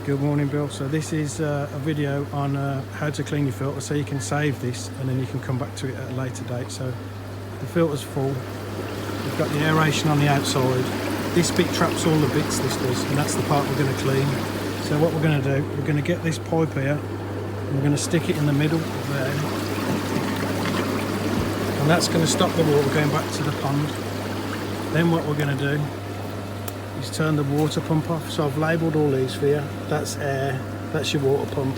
Good morning, Bill. So this is a video on how to clean your filter, so you can save this and then you can come back to it at a later date. So the filter's full, we've got the aeration on the outside. This bit traps all the bits, this does, and that's the part we're going to clean. So what we're going to do, we're going to get this pipe here and we're going to stick it in the middle there, and that's going to stop the water going back to the pond. Then what we're going to do is turn the water pump off. So I've labelled all these for you. That's air, that's your water pump,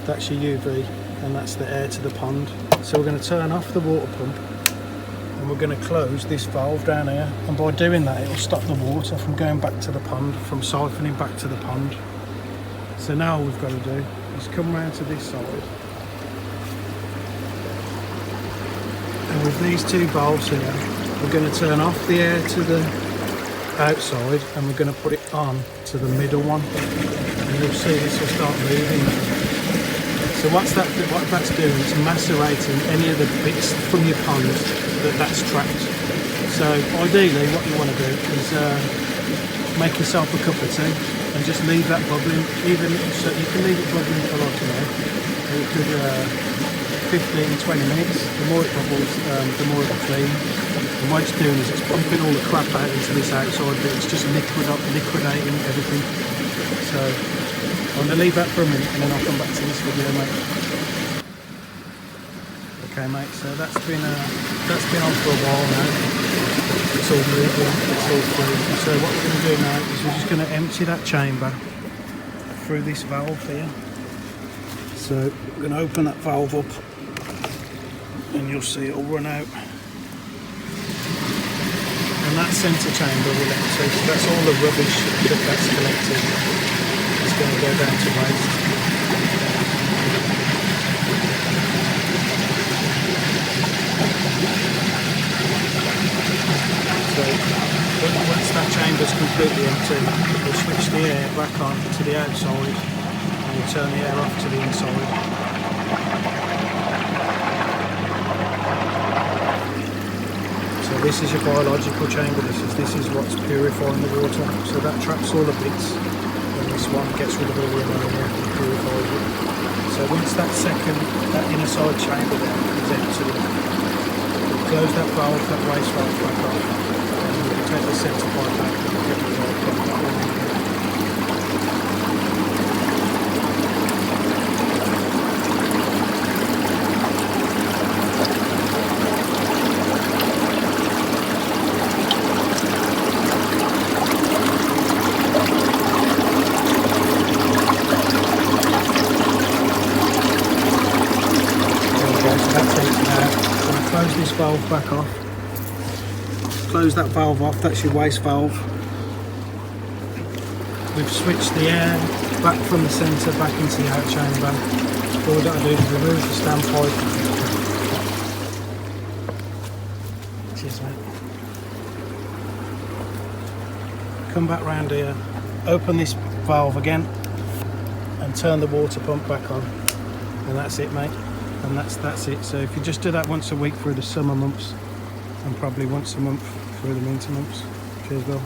that's your UV, and that's the air to the pond. So we're going to turn off the water pump and we're going to close this valve down here, and by doing that it'll stop the water from going back to the pond, from siphoning back to the pond. So now all we've got to do is come round to this side, and with these two valves here we're going to turn off the air to the outside and we're going to put it on to the middle one, and you'll see this will start moving. So what that's doing is macerating any of the bits from your pond that's trapped. So ideally what you want to do is make yourself a cup of tea and just leave that bubbling, even so you can leave it bubbling for like a good 15-20 minutes. The more it bubbles, the more it'll clean. And what it's doing is it's pumping all the crap out into this outside bit. It's just liquidating everything. So I'm going to leave that for a minute and then I'll come back to this video, mate. Okay, mate, so that's been on for a while now. It's all moving, it's all clean. So what we're going to do now is we're just going to empty that chamber through this valve here. So we're going to open that valve up and you'll see it'll run out. And that centre chamber will empty, so that's all the rubbish that's collected. It's going to go down to waste. So once that chamber's completely empty, we'll switch the air back on to the outside and we'll turn the air off to the inside. So this is your biological chamber, this is what's purifying the water. So that traps all the bits, and this one gets rid of all the ammonia and purifies it. So once that inner side chamber there is empty, we'll close that valve, that waste valve back off, and we'll take the centre pipe out and get the right pump back on. Close this valve back off. Close that valve off, that's your waste valve. We've switched the air back from the centre back into the out chamber. All we've got to do is remove the standpipe. Cheers, mate. Come back round here, open this valve again and turn the water pump back on. And that's it, mate. And that's it. So if you just do that once a week through the summer months and probably once a month through the winter months. Cheers, Bill.